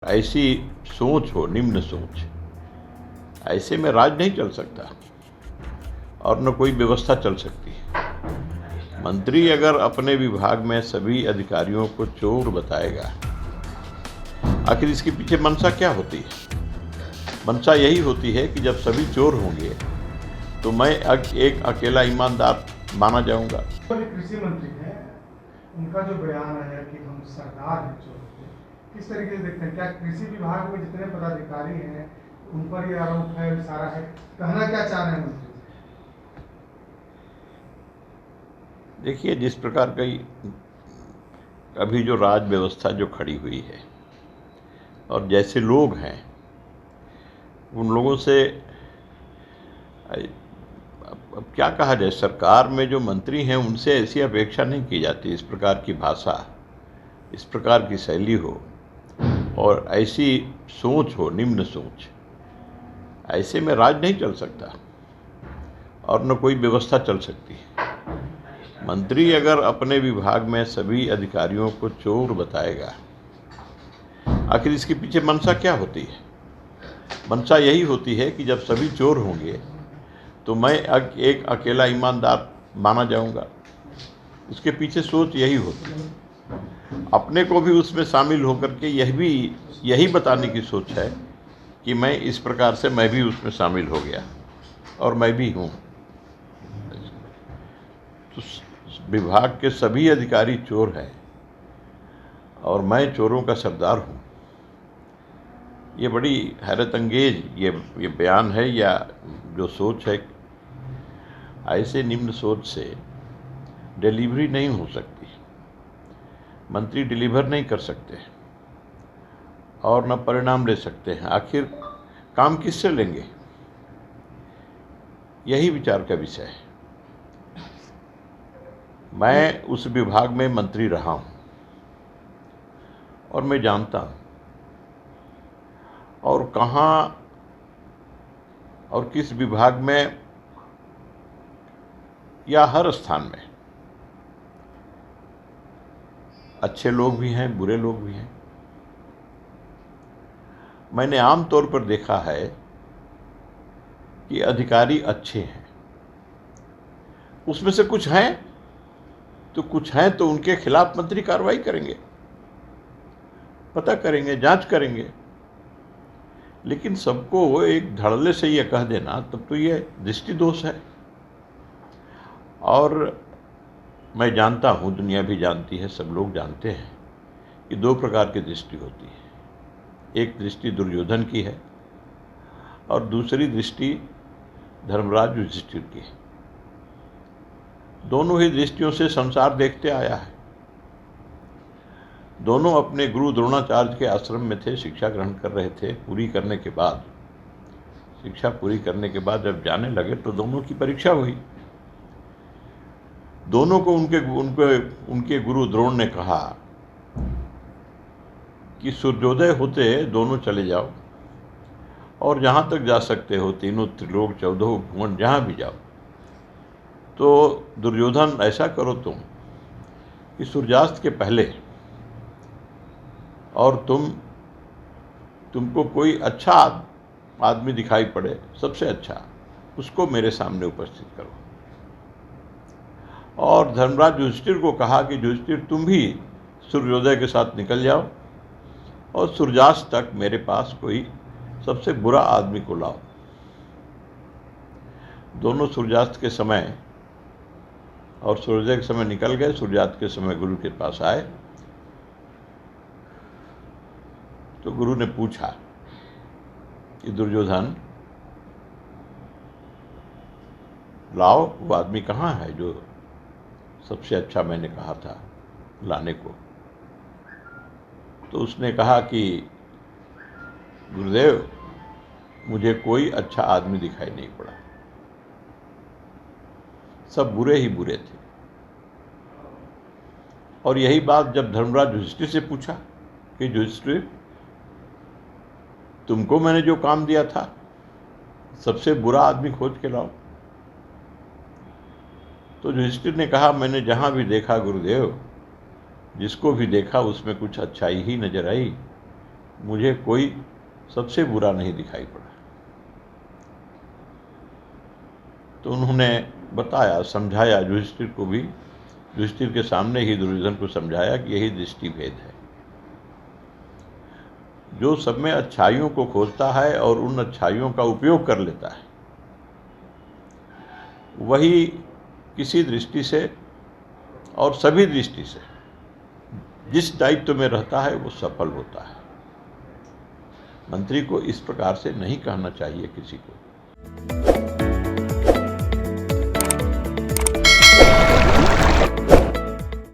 ऐसी सोच हो, निम्न सोच, ऐसे में राज नहीं चल सकता और न कोई व्यवस्था चल सकती। मंत्री अगर अपने विभाग में सभी अधिकारियों को चोर बताएगा, आखिर इसके पीछे मंशा क्या होती है? मंशा यही होती है कि जब सभी चोर होंगे तो मैं एक अकेला ईमानदार माना जाऊंगा। कृषि मंत्री हैं, उनका जो बयान है कि हम सरकार है चोर के, किस तरीके से देखते हैं? क्या कृषि विभाग में जितने पदाधिकारी हैं उन पर ये आरोप है, इशारा है, कहना क्या चाह रहे हैं मंत्री? देखिए, जिस प्रकार की अभी जो राज व्यवस्था जो खड़ी हुई है और जैसे लोग हैं, उन लोगों से अब क्या कहा जाए, सरकार में जो मंत्री हैं उनसे ऐसी अपेक्षा नहीं की जाती, इस प्रकार की भाषा, इस प्रकार की शैली हो और ऐसी सोच हो, निम्न सोच, ऐसे में राज नहीं चल सकता और न कोई व्यवस्था चल सकती। मंत्री अगर अपने विभाग में सभी अधिकारियों को चोर बताएगा, आखिर इसके पीछे मंशा क्या होती है? मंशा यही होती है कि जब सभी चोर होंगे तो मैं एक अकेला ईमानदार माना जाऊंगा। उसके पीछे सोच यही होती है। अपने को भी उसमें शामिल होकर के यही बताने की सोच है कि मैं इस प्रकार से मैं भी उसमें शामिल हो गया और मैं भी हूँ। तो विभाग के सभी अधिकारी चोर हैं और मैं चोरों का सरदार हूँ। ये बड़ी हैरत अंगेज ये बयान है या जो सोच है। ऐसे निम्न सोच से डिलीवरी नहीं हो सकती, मंत्री डिलीवर नहीं कर सकते और न परिणाम ले सकते हैं। आखिर काम किससे लेंगे? यही विचार का विषय है। मैं उस विभाग में मंत्री रहा हूँ और मैं जानता हूँ और कहाँ और किस विभाग में या हर स्थान में अच्छे लोग भी हैं, बुरे लोग भी हैं। मैंने आम तौर पर देखा है कि अधिकारी अच्छे हैं, उसमें से कुछ हैं तो उनके खिलाफ मंत्री कार्रवाई करेंगे, पता करेंगे, जांच करेंगे। लेकिन सबको एक धड़ल्ले से यह कह देना, तब तो यह दृष्टि दोष है। और मैं जानता हूँ, दुनिया भी जानती है, सब लोग जानते हैं कि दो प्रकार की दृष्टि होती है। एक दृष्टि दुर्योधन की है और दूसरी दृष्टि धर्मराज युधिष्ठिर की है। दोनों ही दृष्टियों से संसार देखते आया है। दोनों अपने गुरु द्रोणाचार्य के आश्रम में थे, शिक्षा ग्रहण कर रहे थे। शिक्षा पूरी करने के बाद जब जाने लगे तो दोनों की परीक्षा हुई। दोनों को उनके गुरु द्रोण ने कहा कि सूर्योदय होते दोनों चले जाओ और जहाँ तक जा सकते हो, तीनों त्रिलोक, 14 भुवन, जहाँ भी जाओ। तो दुर्योधन, ऐसा करो तुम कि सूर्यास्त के पहले और तुमको कोई अच्छा आदमी दिखाई पड़े, सबसे अच्छा, उसको मेरे सामने उपस्थित करो। और धर्मराज युधिष्ठिर को कहा कि युधिष्ठिर, तुम भी सूर्योदय के साथ निकल जाओ और सूर्यास्त तक मेरे पास कोई सबसे बुरा आदमी को लाओ। दोनों सूर्यास्त के समय और सूर्योदय के समय निकल गए। सूर्यास्त के समय गुरु के पास आए तो गुरु ने पूछा कि दुर्योधन, लाओ, वो आदमी कहाँ है जो सबसे अच्छा मैंने कहा था लाने को? तो उसने कहा कि गुरुदेव, मुझे कोई अच्छा आदमी दिखाई नहीं पड़ा, सब बुरे ही बुरे थे। और यही बात जब धर्मराज युधिष्ठिर से पूछा कि युधिष्ठिर, तुमको मैंने जो काम दिया था, सबसे बुरा आदमी खोज के लाओ, तो युधिष्ठिर ने कहा, मैंने जहाँ भी देखा गुरुदेव, जिसको भी देखा उसमें कुछ अच्छाई ही नजर आई मुझे कोई सबसे बुरा नहीं दिखाई पड़ा। तो उन्होंने बताया, समझाया युधिष्ठिर को भी, युधिष्ठिर के सामने ही दुर्योधन को समझाया कि यही दृष्टि भेद है। जो सब में अच्छाइयों को खोजता है और उन अच्छाइयों का उपयोग कर लेता है, वही किसी दृष्टि से और सभी दृष्टि से जिस दायित्व में रहता है वो सफल होता है। मंत्री को इस प्रकार से नहीं कहना चाहिए किसी को।